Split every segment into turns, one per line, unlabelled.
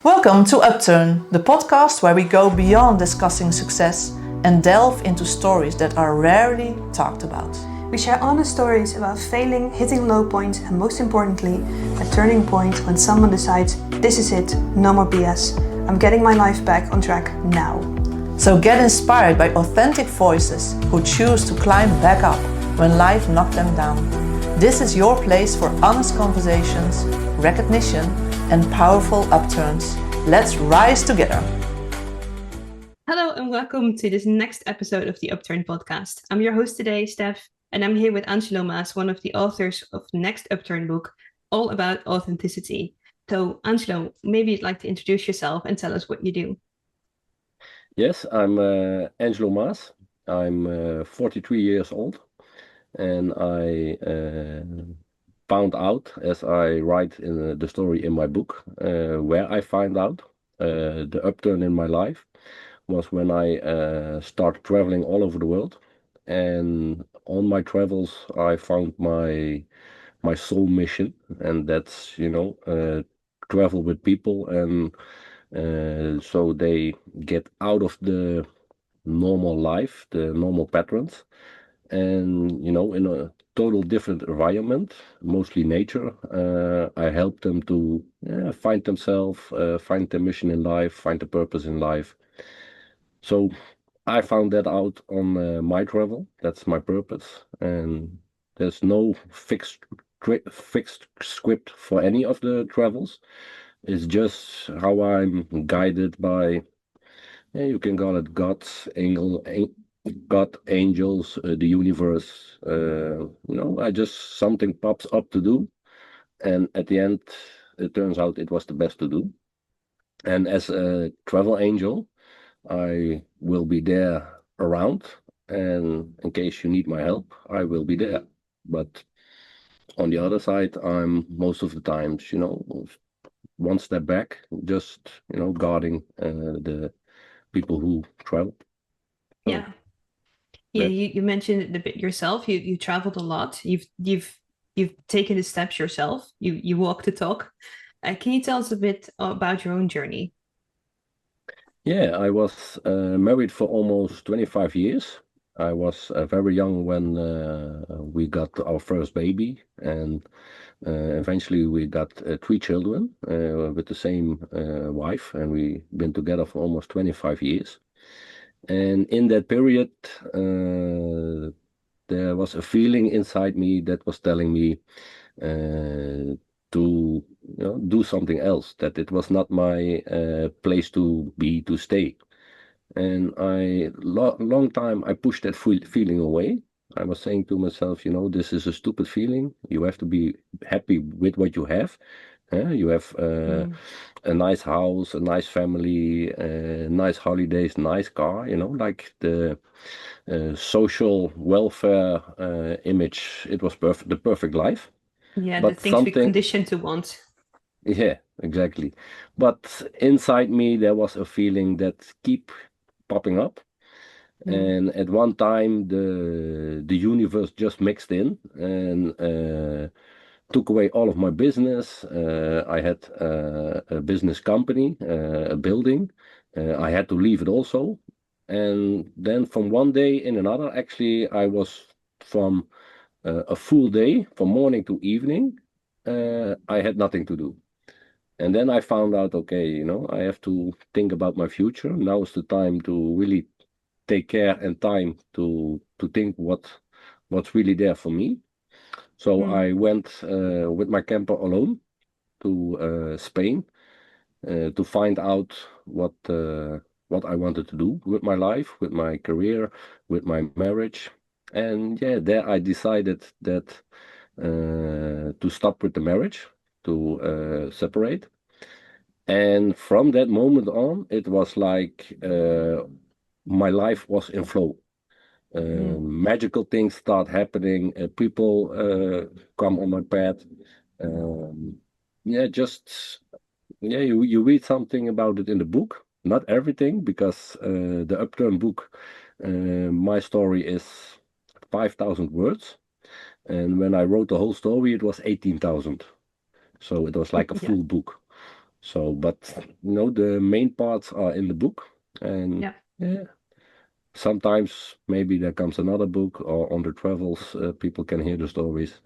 Welcome to UPTURN, the podcast where we go beyond discussing success and delve into stories that are rarely talked about.
We share honest stories about failing, hitting low points, and most importantly, a turning point when someone decides, this is it, no more BS. I'm getting my life back on track now.
So get inspired by authentic voices who choose to climb back up when life knocked them down. This is your place for honest conversations, recognition, and powerful upturns. Let's rise together.
Hello and welcome to this next episode of the UPTURN podcast. I'm your host today, Steph, and I'm here with Angelo Maas, one of the authors of the next UPTURN book, all about authenticity. So, Angelo, maybe you'd like to introduce yourself and tell us what you do.
Yes, I'm Angelo Maas. I'm 43 years old, and I found out, as I write in the story in my book, where I found out the upturn in my life was when I started traveling all over the world. And on my travels, I found my soul mission, and that's travel with people, and so they get out of the normal life, the normal patterns, and in a total different environment, mostly nature. I help them to find themselves, find their mission in life, find the purpose in life. So I found that out on my travel. That's my purpose, and there's no fixed script for any of the travels. It's just how I'm guided by, you can call it God, angels, the universe. I just something pops up to do, and at the end, it turns out it was the best to do. And as a travel angel, I will be there around, and in case you need my help, I will be there. But on the other side, I'm most of the times, one step back, just guarding the people who travel.
Yeah. You mentioned it a bit yourself. You traveled a lot. You've taken the steps yourself. You walk the talk. Can you tell us a bit about your own journey?
Yeah, I was married for almost 25 years. I was very young when we got our first baby, and eventually we got 3 children with the same wife, and we've been together for almost 25 years. And in that period, there was a feeling inside me that was telling me to do something else, that it was not my place to be, to stay. And long time I pushed that feeling away. I was saying to myself, this is a stupid feeling. You have to be happy with what you have. You have a nice house, a nice family, nice holidays, nice car, like the social welfare image. It was the perfect life.
Yeah,
But
the things we conditioned to want.
Yeah, exactly. But inside me, there was a feeling that keep popping up. And at one time, the universe just mixed in and took away all of my business. I had a business company, a building. I had to leave it also. And then from one day in another, actually, I was from a full day, from morning to evening, I had nothing to do. And then I found out, okay, I have to think about my future. Now is the time to really take care and time to think what's really there for me. So I went with my camper alone to Spain to find out what I wanted to do with my life, with my career, with my marriage. And yeah, there I decided that to stop with the marriage, to separate. And from that moment on, it was like my life was in flow. Magical things start happening. People come on my path. You read something about it in the book. Not everything, because the Upturn book, my story is 5,000 words. And when I wrote the whole story, it was 18,000. So it was like a full book. So, but the main parts are in the book, and
Yeah.
yeah, sometimes maybe there comes another book, or on the travels, people can hear the stories.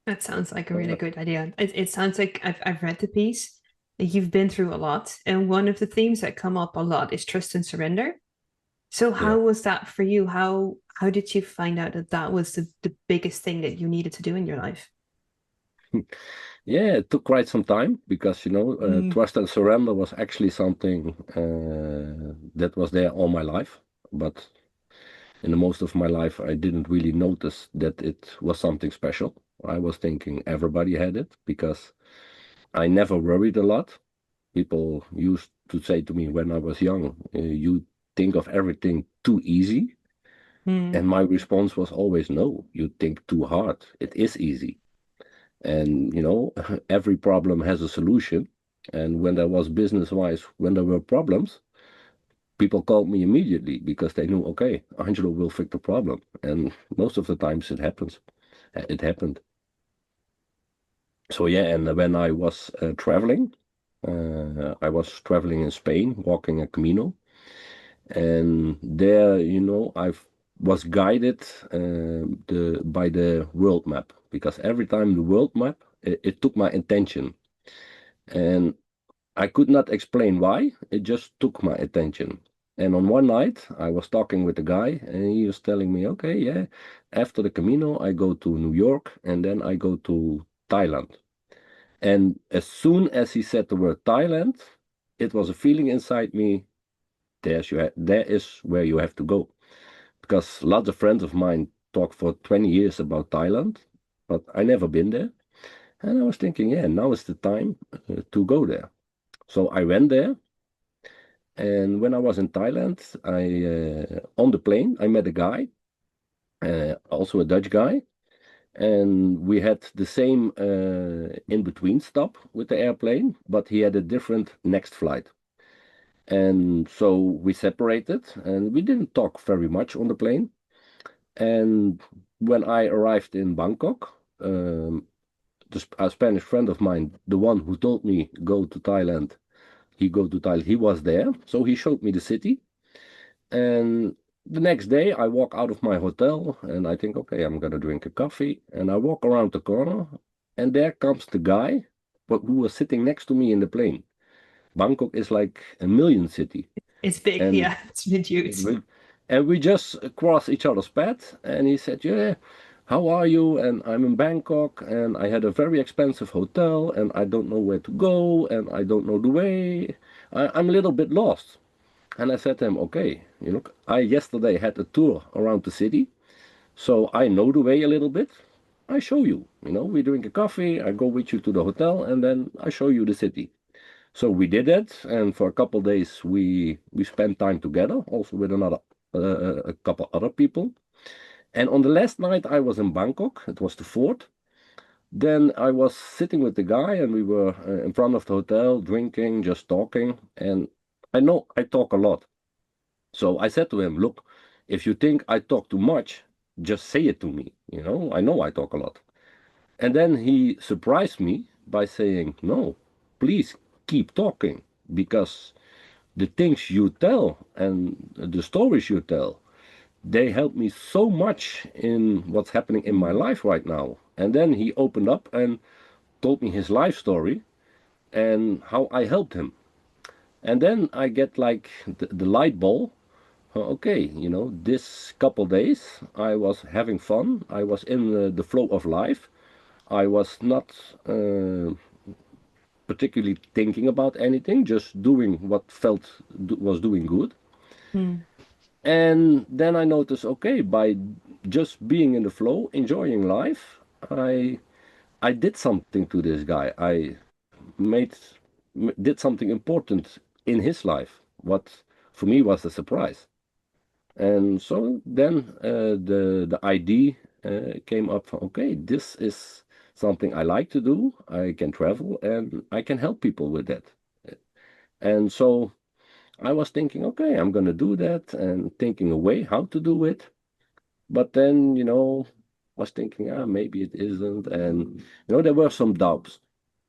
That sounds like a really
Uh,
good idea. It sounds like I've read the piece. You've been through a lot, and one of the themes that come up a lot is trust and surrender. So
yeah.
how was that for you? How did you find out that that was the biggest thing that you needed to do in your life?
Yeah, it took quite some time because
Mm.
trust and surrender was actually something that was there all my life, but in the most of my life I didn't really notice that it was something special. I was thinking everybody had it because I never worried a lot. People used to say to me when I was young, you think of everything too easy.
Mm.
And my response was always, no, you think too hard. It is easy. And, every problem has a solution. And when there was business-wise, when there were problems, people called me immediately because they knew, okay, Angelo will fix the problem. And most of the times it happens. It happened. So yeah, and when I was traveling, I was traveling in Spain, walking a Camino. And there, I was guided by the world map because every time the world map, it took my attention. And I could not explain why, it just took my attention. And on one night, I was talking with a guy, and he was telling me, okay, yeah, after the Camino, I go to New York, and then I go to Thailand. And as soon as he said the word Thailand, it was a feeling inside me, there is where you have to go. Because lots of friends of mine talk for 20 years about Thailand, but I never been there. And I was thinking, yeah, now is the time to go there. So I went there, and when I was in Thailand, I on the plane I met a guy, also a Dutch guy, and we had the same in between stop with the airplane, but he had a different next flight. And so we separated, and we didn't talk very much on the plane. And when I arrived in Bangkok, a Spanish friend of mine, the one who told me go to Thailand, he was there. So he showed me the city. And the next day I walk out of my hotel and I think, okay, I'm gonna drink a coffee. And I walk around the corner and there comes the guy who was sitting next to me in the plane. Bangkok is like a million city.
It's big,
And
yeah. It's been huge.
we just crossed each other's path, and he said, "Yeah, how are you?" And I'm in Bangkok, and I had a very expensive hotel, and I don't know where to go, and I don't know the way. I'm a little bit lost. And I said to him, "Okay, I yesterday had a tour around the city, so I know the way a little bit. I show you. We drink a coffee, I go with you to the hotel, and then I show you the city." So we did that, and for a couple of days we spent time together, also with a couple other people. And on the last night I was in Bangkok, it was the fourth. Then I was sitting with the guy, and we were in front of the hotel, drinking, just talking. And I know I talk a lot, so I said to him, "Look, if you think I talk too much, just say it to me. I know I talk a lot." And then he surprised me by saying, "No, please keep talking, because the things you tell and the stories you tell, they help me so much in what's happening in my life right now." And then he opened up and told me his life story and how I helped him. And then I get like the light bulb. Okay, this couple days I was having fun. I was in the flow of life. I was not particularly thinking about anything, just doing what was doing good.
Mm.
And then I noticed, okay, by just being in the flow, enjoying life, I did something to this guy. I did something important in his life, what for me was a surprise. And so then the idea came up. Okay, this is something I like to do. I can travel and I can help people with that. And so I was thinking, okay, I'm gonna do that, and thinking a way how to do it. But then, was thinking, maybe it isn't, and there were some doubts.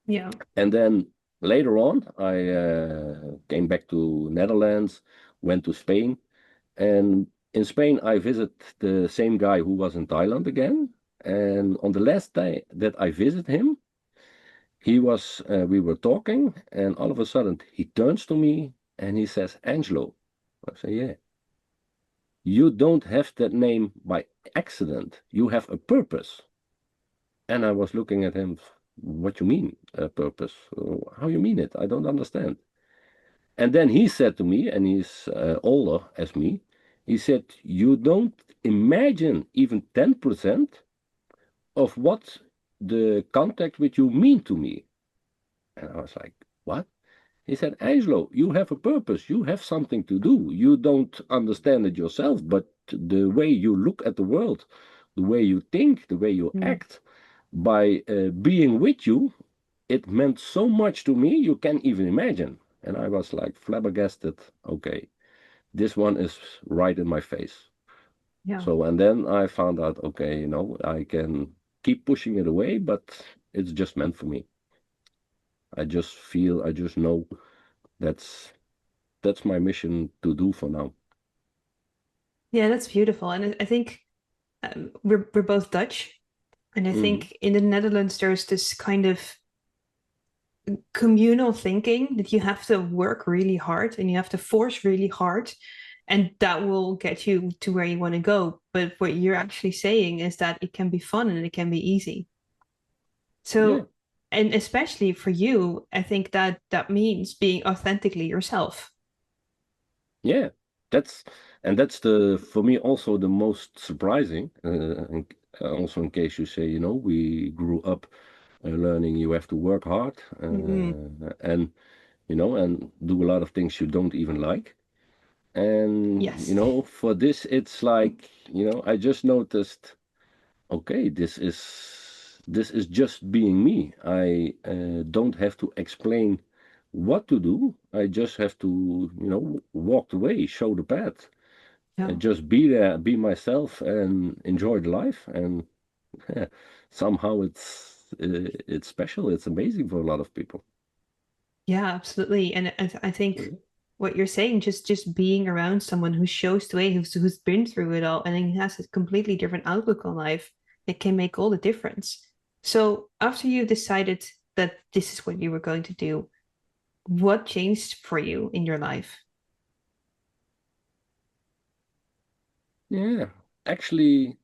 Yeah.
And then later on, I came back to Netherlands, went to Spain, and in Spain I visit the same guy who was in Thailand again. And on the last day that I visit him, he was we were talking, and all of a sudden he turns to me and he says, "Angelo." I say, "Yeah. You don't have that name by accident. You have a purpose." And I was looking at him, "What you mean, a purpose? How you mean it? I don't understand." And then he said to me, and he's older as me, he said, "You don't imagine even 10% of what the contact with you mean to me." And I was like, "What?" He said, "Angelo, you have a purpose. You have something to do. You don't understand it yourself, but the way you look at the world, the way you think, the way you act, by being with you, it meant so much to me, you can't even imagine." And I was like flabbergasted. Okay, this one is right in my face.
Yeah.
So, and then I found out, okay, I can keep pushing it away, but it's just meant for me. I just know that's my mission to do for now.
Yeah, that's beautiful. And I think we're both Dutch. And I think in the Netherlands, there's this kind of communal thinking that you have to work really hard and you have to force really hard, and that will get you to where you want to go. But what you're actually saying is that it can be fun and it can be easy. So,
Yeah.
and especially for you, I think that means being authentically yourself.
Yeah, that's for me also the most surprising. And also, in case you say, we grew up learning you have to work hard, and and do a lot of things you don't even like. And
Yes.
for this, it's like, I just noticed, okay, this is just being me. I don't have to explain what to do. I just have to, walk the way, show the path,
Yeah.
and just be there, be myself, and enjoy the life. And somehow it's special. It's amazing for a lot of people.
Yeah, absolutely. And I think what you're saying, just being around someone who shows the way, who's been through it all, and then has a completely different outlook on life, it can make all the difference. So after you decided that this is what you were going to do, what changed for you in your life?
Yeah, actually,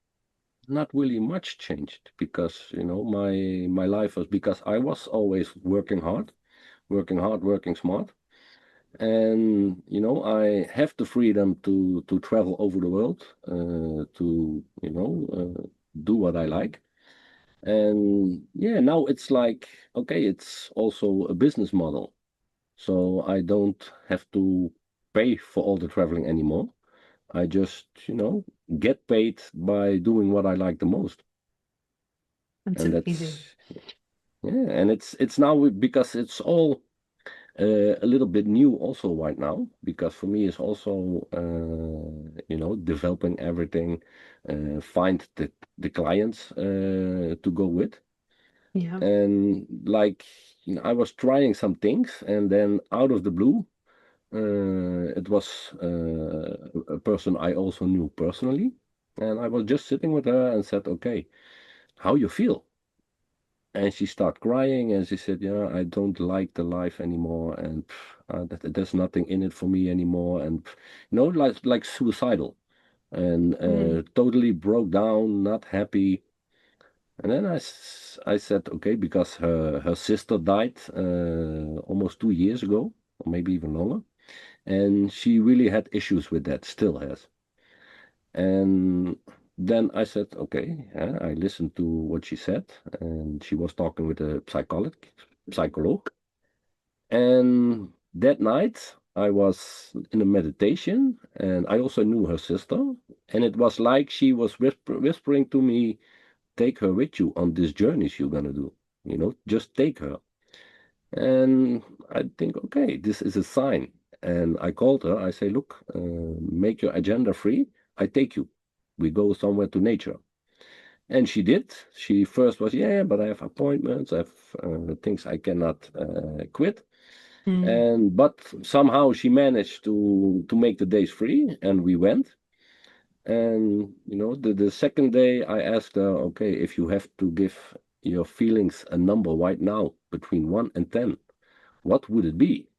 not really much changed because my life was, because I was always working hard, working smart. And I have the freedom to travel over the world, to do what I like. And yeah, now it's like, okay, it's also a business model, so I don't have to pay for all the traveling anymore. I just get paid by doing what I like the most.
That's
And
amazing.
that's, yeah, and it's now, because it's all a little bit new also right now, because for me it's also developing everything, find the clients to go with.
Yeah.
And like, I was trying some things, and then out of the blue, it was a person I also knew personally, and I was just sitting with her and said, "Okay, how you feel?" And she started crying, and she said, "Yeah, I don't like the life anymore, and there's nothing in it for me anymore." And like suicidal, and totally broke down, not happy. And then I said, okay, because her sister died almost 2 years ago, or maybe even longer, and she really had issues with that, still has. And then I said, okay, I listened to what she said, and she was talking with a psychologist. And that night I was in a meditation, and I also knew her sister, and it was like she was whispering to me, take her with you on this journey you're gonna do. Just take her. And I think, okay, this is a sign. And I called her. I say, look, make your agenda free. I take you. We go somewhere to nature. And she did. She first was, yeah, but I have appointments. I have things I cannot quit. But somehow she managed to make the days free, and we went. And the second day I asked her, okay, if you have to give your feelings a number right now between 1 and 10, what would it be?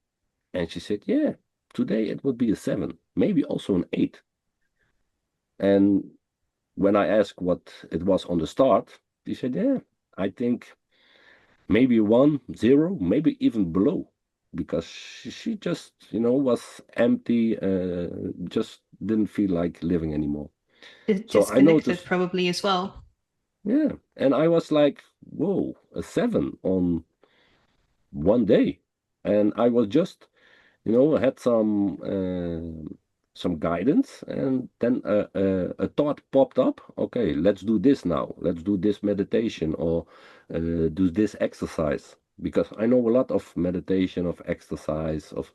And she said, yeah, today it would be a 7, maybe also an 8. And when I asked what it was on the start, she said, yeah, I think maybe 1, 0, maybe even below, because she just, was empty, just didn't feel like living anymore. So I
Disconnected
noticed,
probably as well.
yeah, and I was like, whoa, a 7 on one day. And I was just, had some guidance, and then a thought popped up. Okay, let's do this now. Let's do this meditation, or do this exercise, because I know a lot of meditation, of exercise, of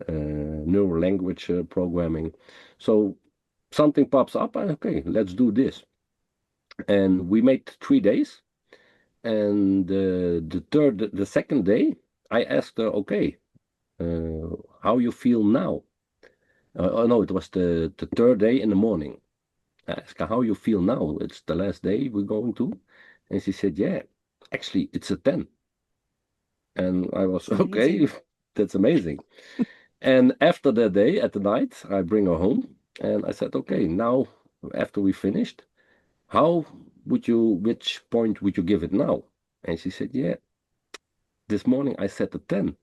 neural language programming. So something pops up, and okay, let's do this. And we made 3 days, and the second day, I asked her, okay, how you feel now? Oh no, it was the third day in the morning. I asked her, how you feel now? It's the last day we're going to. And she said, yeah, actually, it's a 10. And I was, okay, that's amazing. And after that day, at the night, I bring her home, and I said, okay, now, after we finished, which point would you give it now? And she said, yeah, this morning I set a 10,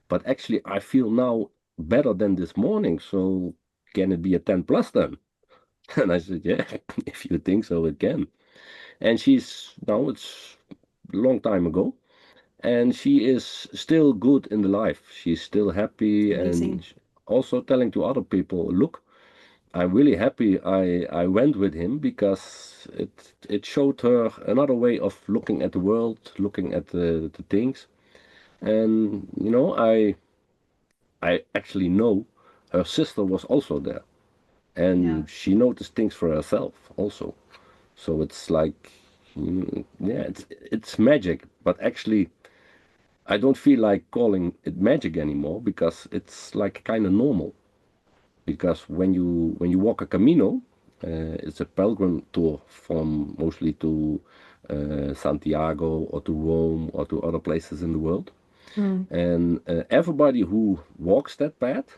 but actually I feel now better than this morning, so can it be a 10 plus then? And I said, yeah, if you think so, it can. And it's a long time ago, and she is still good in the life. She's still happy, and
Amazing.
also telling to other people, look, I'm really happy I went with him, because it showed her another way of looking at the world, looking at the things. And I actually know her sister was also there,
Yeah.
and she noticed things for herself also. So it's like, yeah, it's magic, but actually I don't feel like calling it magic anymore, because it's like kind of normal. Because when you walk a Camino, it's a pilgrim tour from mostly to Santiago, or to Rome, or to other places in the world. And everybody who walks that path,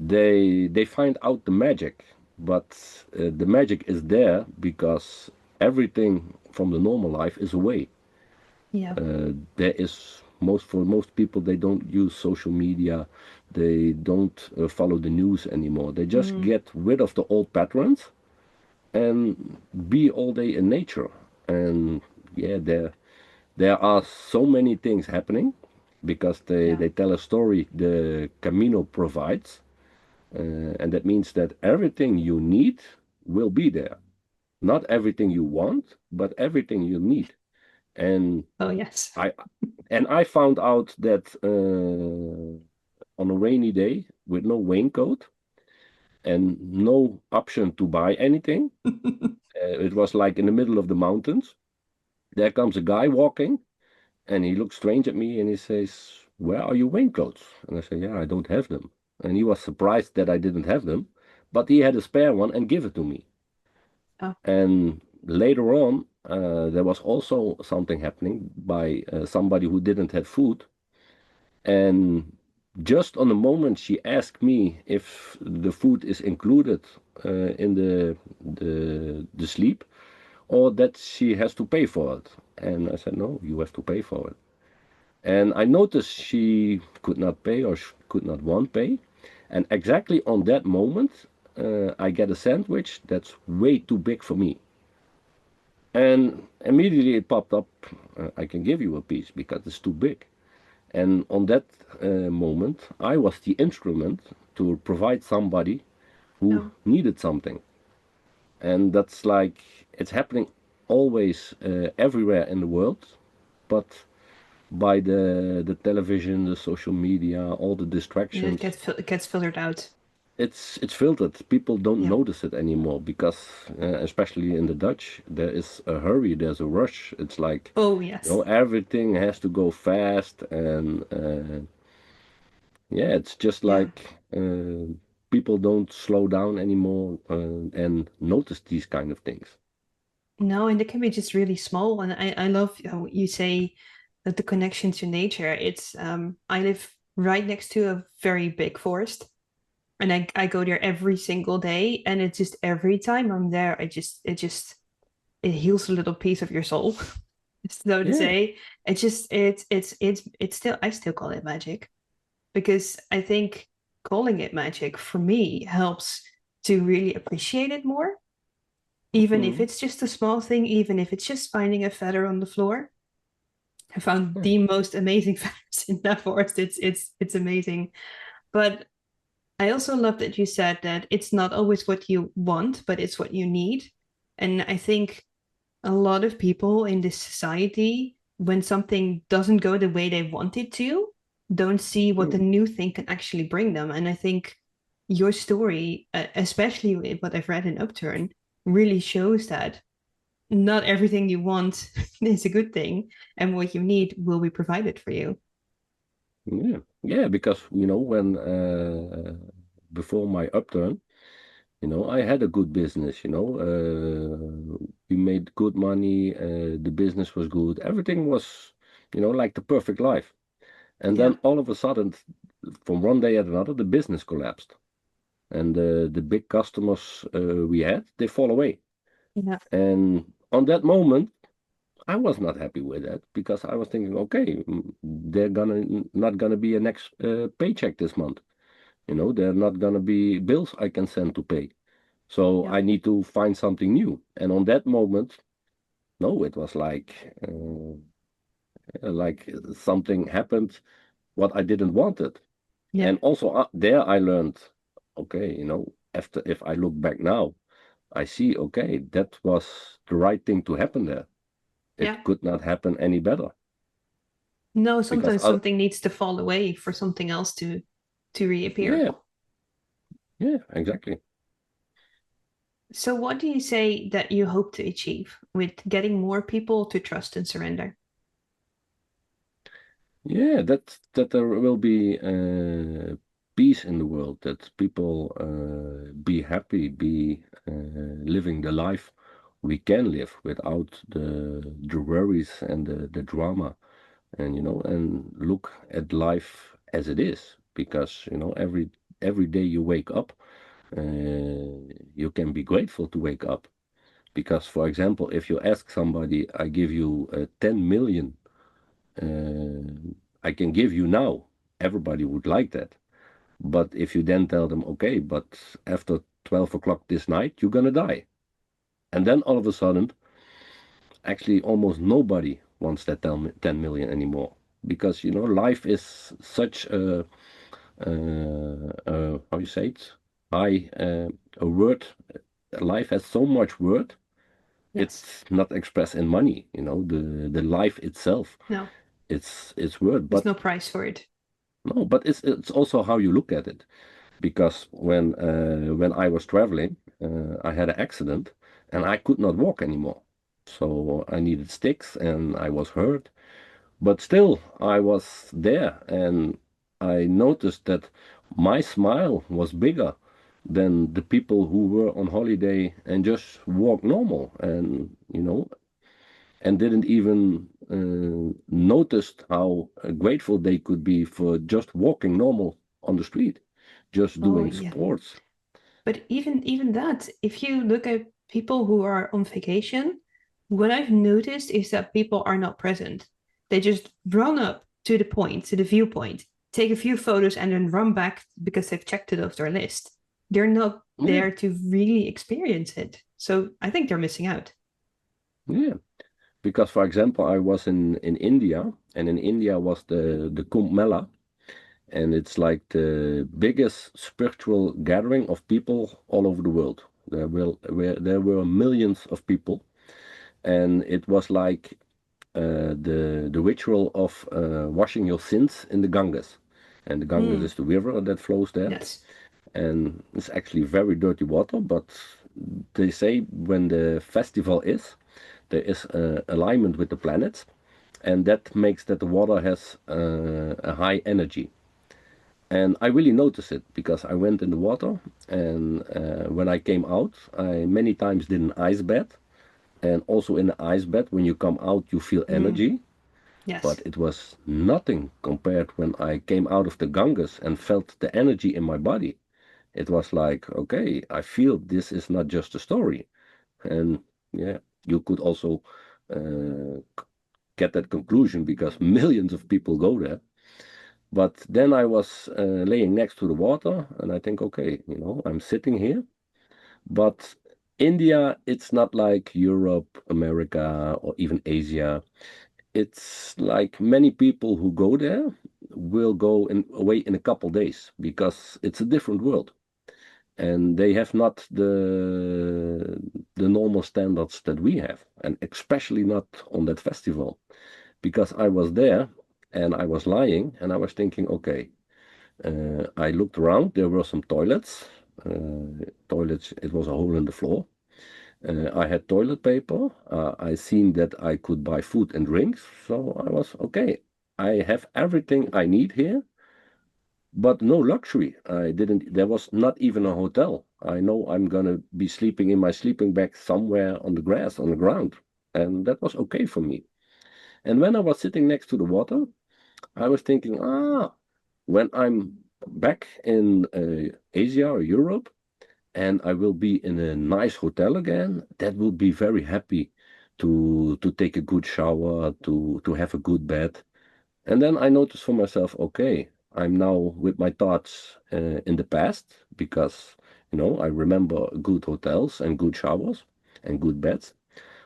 they find out the magic, but the magic is there because everything from the normal life is away.
Yeah.
There is for most people, they don't use social media, they don't follow the news anymore. They just get rid of the old patterns and be all day in nature. And yeah, there are so many things happening, because
Yeah.
they tell a story the Camino provides, and that means that everything you need will be there. Not everything you want, but everything you need. And
Oh, yes.
I I found out that on a rainy day with no raincoat and no option to buy anything, it was like in the middle of the mountains. There comes a guy walking, and he looks strange at me, and he says, "Where are your raincoats?" And I say, "Yeah, I don't have them." And he was surprised that I didn't have them, but he had a spare one and give it to me.
Oh,
And later on, there was also something happening by somebody who didn't have food. And just on the moment she asked me if the food is included in the sleep, or that she has to pay for it. And I said, no, you have to pay for it. And I noticed she could not pay, or she could not want pay. And exactly on that moment, I get a sandwich that's way too big for me. And immediately it popped up, I can give you a piece because it's too big. And on that moment, I was the instrument to provide somebody who
oh.
needed something. And that's like, it's happening always everywhere in the world, but by the television, the social media, all the
Yeah,
distractions,
it gets filtered out.
it's filtered. People don't
Yeah.
notice it anymore, because especially in the Dutch, there is a hurry, there's a rush. It's like,
Oh, yes.
everything has to go fast, and Yeah, it's just
Yeah.
like people don't slow down anymore and notice these kind of things.
No, and it can be just really small. And I love how you say that the connection to nature. It's I live right next to a very big forest. And I go there every single day. And it's just every time I'm there, it heals a little piece of your soul, so to
Yeah.
say. It's still I still call it magic because I think calling it magic for me helps to really appreciate it more, even if
Mm.
it's just a small thing, even if it's just finding a feather on the floor. I found
Yeah.
the most amazing feathers in that forest. It's amazing. But I also love that you said that it's not always what you want, but it's what you need. And I think a lot of people in this society, when something doesn't go the way they want it to, don't see what the
Mm.
new thing can actually bring them. And I think your story, especially what I've read in Upturn, really shows that not everything you want is a good thing, and what you need will be provided for you.
Yeah. Yeah, because when before my upturn, I had a good business, we made good money, the business was good, everything was, like the perfect life. And
Yeah,
then all of a sudden, from one day at another, the business collapsed. And the big customers we had, they fall away.
yeah,
And on that moment, I was not happy with that because I was thinking, okay, they're gonna not gonna be a next paycheck this month. There are not gonna be bills I can send to pay. So
yeah,
I need to find something new. And on that moment, no, it was like something happened what I didn't want it.
yeah,
And also there I learned, okay, after if I look back now, I see, okay, that was the right thing to happen there.
yeah.
It could not happen any better
No,
because
sometimes something needs to fall away for something else to reappear.
yeah, yeah, exactly.
So, what do you say that you hope to achieve with getting more people to trust and surrender?
Yeah, that there will be peace in the world, that people be happy, be living the life we can live without the worries and the drama, and and look at life as it is, because every day you wake up, you can be grateful to wake up. Because, for example, if you ask somebody, I give you 10 million I can give you now. Everybody would like that. But if you then tell them, okay, but after 12 o'clock this night, you're gonna die. And then all of a sudden, actually almost nobody wants that 10 million anymore. Because, life is such how you say it? I, a word, life has so much word,
Yes.
it's not expressed in money, the life itself,
No,
it's word.
there's
But
no price for it.
no, but it's also how you look at it. Because when I was traveling, I had an accident and I could not walk anymore. So I needed sticks and I was hurt. But still, I was there and I noticed that my smile was bigger than the people who were on holiday and just walked normal and and didn't even notice how grateful they could be for just walking normal on the street, just
Oh,
doing
yeah.
sports.
But even that, if you look at people who are on vacation, what I've noticed is that people are not present. They just run up to the point, to the viewpoint, take a few photos, and then run back because they've checked it off their list. They're not
Yeah,
there to really experience it. So I think they're missing out.
yeah. Because, for example, I was in India, and in India was the Kumbh Mela, and it's like the biggest spiritual gathering of people all over the world. There were millions of people, and it was like the ritual of washing your sins in the Ganges. And the Ganges
Mm,
is the river that flows there,
yes.
and it's actually very dirty water. But they say when the festival is, there is alignment with the planets, and that makes that the water has a high energy. And I really noticed it because I went in the water, and when I came out, I many times did an ice bath. And also in the ice bath, when you come out, you feel energy. But
Yes.
it was nothing compared when I came out of the Ganges and felt the energy in my body. It was like, okay, I feel this is not just a story. And yeah, you could also get that conclusion because millions of people go there. But then I was laying next to the water, and I think, okay, I'm sitting here. But India, it's not like Europe, America, or even Asia. It's like many people who go there will go away in a couple days because it's a different world, and they have not the normal standards that we have, and especially not on that festival. Because I was there and I was lying and I was thinking, okay, I looked around. There were some toilets. Toilets. It was a hole in the floor. I had toilet paper. I seen that I could buy food and drinks. So I was okay. I have everything I need here, but no luxury. I didn't. There was not even a hotel. I know I'm gonna be sleeping in my sleeping bag somewhere on the grass, on the ground, and that was okay for me. And when I was sitting next to the water, I was thinking, when I'm back in Asia or Europe, and I will be in a nice hotel again, that will be very happy to take a good shower, to have a good bed. And then I noticed for myself, okay, I'm now with my thoughts in the past because I remember good hotels and good showers and good beds,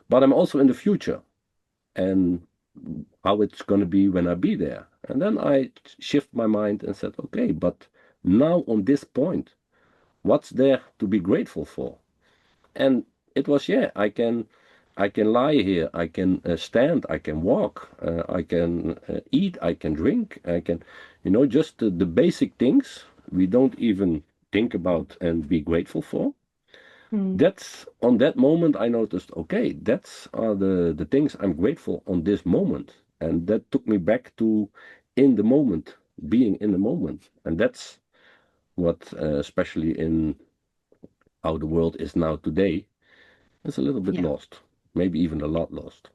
but I'm also in the future and how it's going to be when I be there. And then I shift my mind and said, okay, but now on this point, what's there to be grateful for? And it was, yeah, I can lie here, I can stand, I can walk, I can eat, I can drink, I can, just the basic things we don't even think about and be grateful for.
Mm.
That's on that moment I noticed, okay, that's are the things I'm grateful on this moment. And that took me back to in the moment, being in the moment. And that's what, especially in how the world is now today, is a little bit
Yeah.
lost, maybe even a lot lost.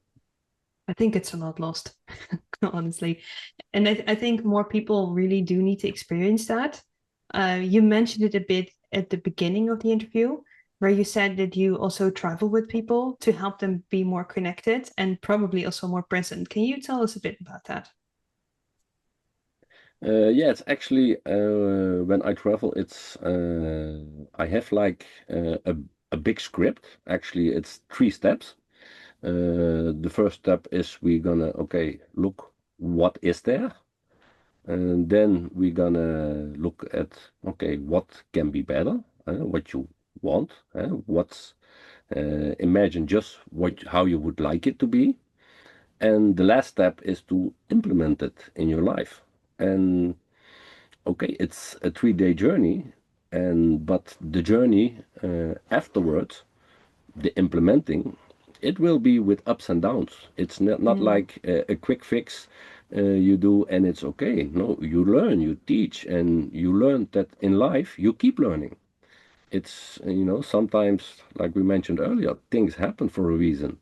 I think it's a lot lost, honestly. And I think more people really do need to experience that. You mentioned it a bit at the beginning of the interview, where you said that you also travel with people to help them be more connected and probably also more present. Can you tell us a bit about that?
Yeah, it's actually when I travel, it's I have like a big script. Actually, it's 3 steps. The first step is we're gonna okay look what is there, and then we're gonna look at okay what can be better, what you want, what's imagine just what how you would like it to be, and the last step is to implement it in your life. And okay, it's a 3-day journey, and but the journey afterwards, the implementing, it will be with ups and downs. It's not
Mm,
like a quick fix you do and it's okay. No, you learn, you teach, and you learn that in life you keep learning. It's sometimes like we mentioned earlier, things happen for a reason,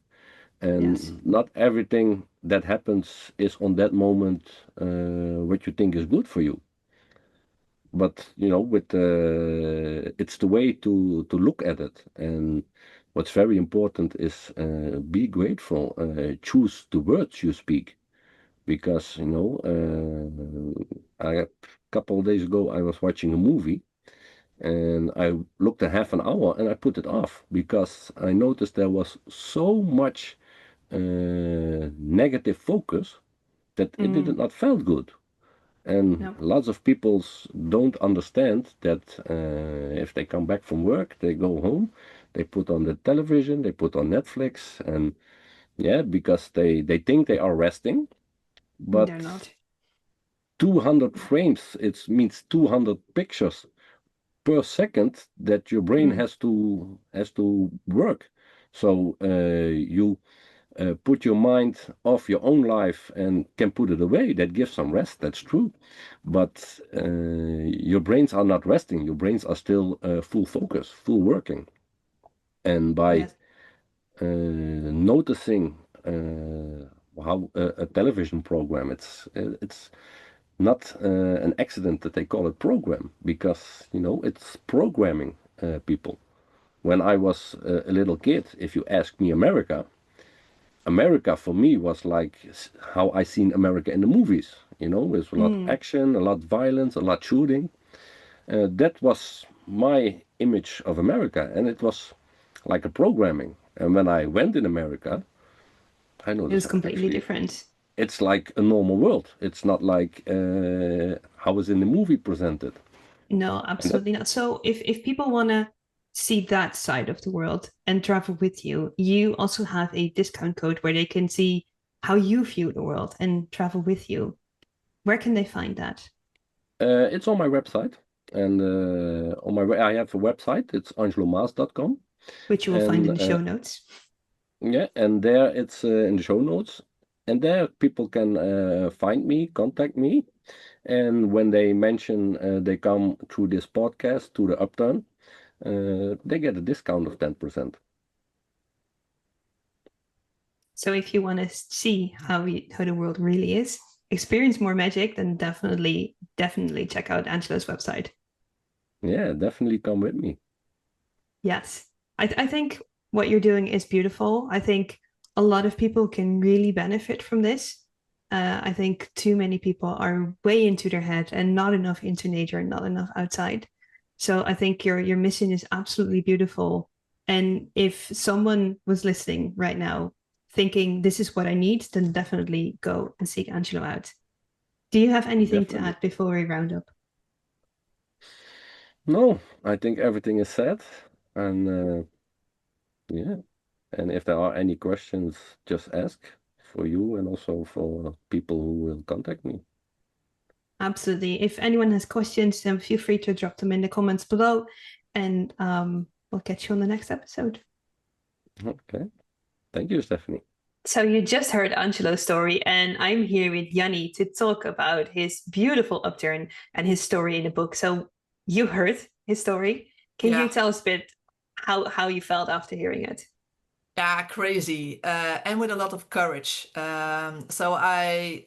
yes.
and not everything that happens is on that moment what you think is good for you. But with it's the way to look at it. And what's very important is be grateful, choose the words you speak, because a couple of days ago I was watching a movie, and I looked at half an hour and I put it off because I noticed there was so much negative focus that it did
Mm,
not felt good. And
no.
lots of people don't understand that if they come back from work, they go home, they put on the television, they put on Netflix, and yeah, because they think they are resting,
They're
but
not.
200 frames, it means 200 pictures per second that your brain
Mm,
has to work. So you put your mind off your own life and can put it away. That gives some rest, that's true. But your brains are not resting. Your brains are still full focus, full working. And by
Yes.
noticing how a television program, it's not an accident that they call it program, because it's programming people. When I was a little kid, if you ask me America for me was like how I seen America in the movies. With a lot of action, a lot of violence, a lot of shooting. That was my image of America, and it was like a programming. And when I went in America, I
It was
noticed
completely
actually
different.
it's like a normal world. It's not like how it's in the movie presented.
No,
And that
absolutely not. So if people want to see that side of the world and travel with you, you also have a discount code where they can see how you view the world and travel with you. Where can they find that?
it's on my website, and I have a website. It's angelomaas.com,
Which you will find in
and
the show notes.
yeah, and there it's in the show notes, and there people can find me, contact me, and when they mention they come through this podcast to the Upturn, they get a discount of 10%.
So if you want to see how the world really is, experience more magic, then definitely check out Angelo's website.
Yeah, definitely come with me.
Yes. I think what you're doing is beautiful. I think a lot of people can really benefit from this. I think too many people are way into their head and not enough into nature, not enough outside. So I think your mission is absolutely beautiful. And if someone was listening right now thinking this is what I need, then definitely go and seek Angelo out. Do you have anything to
Definitely.
add before we round up?
No, I think everything is said, and yeah. And if there are any questions, just ask for you and also for people who will contact me.
Absolutely. If anyone has questions, then feel free to drop them in the comments below, and we'll catch you on the next episode.
Okay. Thank you, Stephanie.
So you just heard Angelo's story, and I'm here with Yanni to talk about his beautiful upturn and his story in the book. So you heard his story. Can you tell us a bit how you felt after hearing it?
Yeah, crazy, and with a lot of courage. So I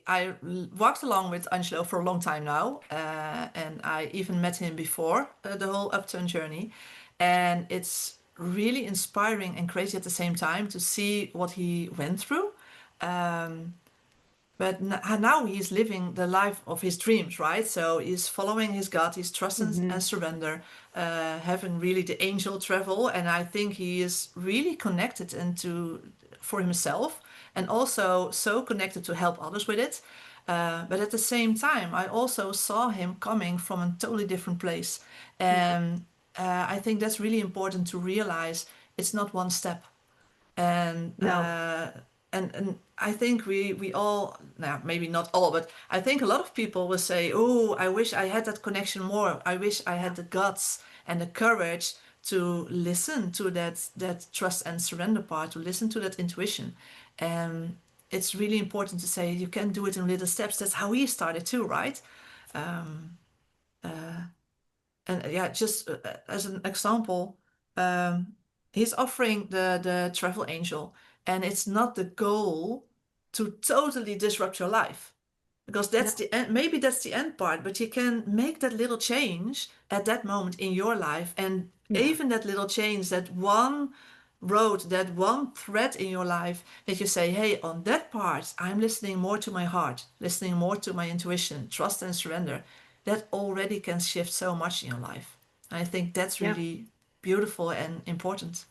walked along with Angelo for a long time now, and I even met him before the whole Upturn journey, and it's really inspiring and crazy at the same time to see what he went through. But now he's living the life of his dreams, right? So he's following his gut, he's trust and surrender, having really the angel travel, and I think he is really connected into for himself, and also so connected to help others with it. But at the same time, I also saw him coming from a totally different place, and I think that's really important to realize. It's not one step, and
No.
and I think we all, now maybe not all, but I think a lot of people will say, oh, I wish I had that connection more. I wish I had the guts and the courage to listen to that trust and surrender part, to listen to that intuition. And it's really important to say you can do it in little steps. That's how we started too, right? And yeah, just as an example, um, he's offering the travel angel, and it's not the goal to totally disrupt your life, because
No.
that's the end. Maybe that's the end part, but you can make that little change at that moment in your life, and
Yeah.
even that little change, that one road, that one thread in your life, that you say, hey, on that part I'm listening more to my heart, listening more to my intuition, trust and surrender. That already can shift so much in your life. I think that's
Yeah.
really beautiful and important.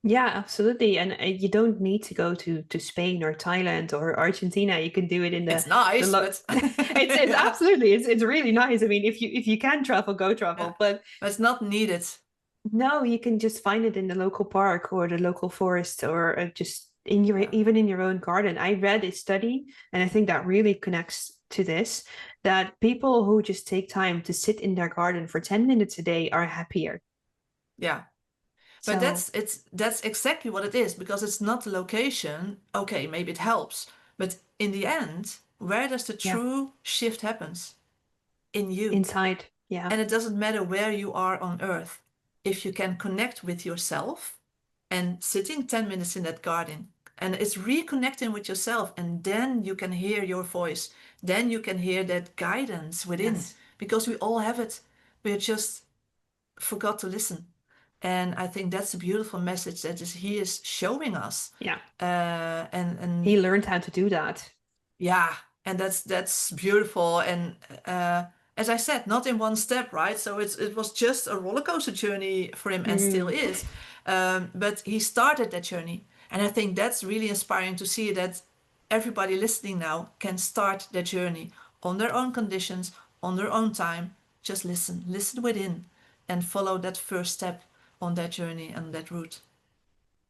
Yeah, absolutely. And you don't need to go to Spain or Thailand or Argentina. You can do it in
It's nice, but
it's
yeah,
absolutely it's really nice. I mean, if you can travel, go
yeah,
travel. But
but it's not needed.
no, you can just find it in the local park or the local forest, or just in your
Yeah,
even in your own garden. I read a study, and I think that really connects to this, that people who just take time to sit in their garden for 10 minutes a day are happier.
yeah. But
So
that's exactly what it is, because it's not the location. Okay, maybe it helps, but in the end, where does the
yeah,
true shift happens? In you.
inside. Yeah.
And it doesn't matter where you are on earth. If you can connect with yourself and sitting 10 minutes in that garden, and it's reconnecting with yourself, and then you can hear your voice. Then you can hear that guidance within,
Yes.
because we all have it. We just forgot to listen. And I think that's a beautiful message that he is showing us.
Yeah.
And
He learned how to do that.
yeah, and that's beautiful. And as I said, not in one step, right? So it was just a roller coaster journey for him, and still
Mm.
is. But he started that journey, and I think that's really inspiring to see that everybody listening now can start their journey on their own conditions, on their own time. Just listen within, and follow that first step on that journey and that route.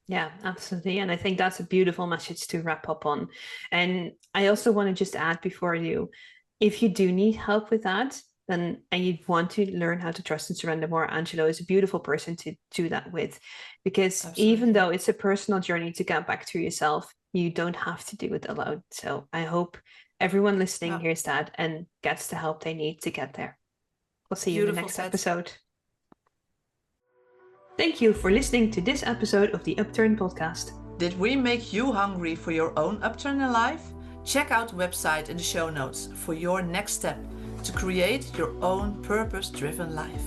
Yeah, absolutely. And I think that's a beautiful message to wrap up on. And I also want to just add before you, if you do need help with that, then and you want to learn how to trust and surrender more, Angelo is a beautiful person to do that with. Because even
Absolutely.
though it's a personal journey to get back to yourself, you don't have to do it alone. So I hope everyone listening
Yeah,
hears that and gets the help they need to get there. We'll see you in the
beautiful
next
said.
episode. Thank you for listening to this episode of the UPTURN podcast.
Did we make you hungry for your own upturn in life? Check out the website in the show notes for your next step to create your own purpose-driven life.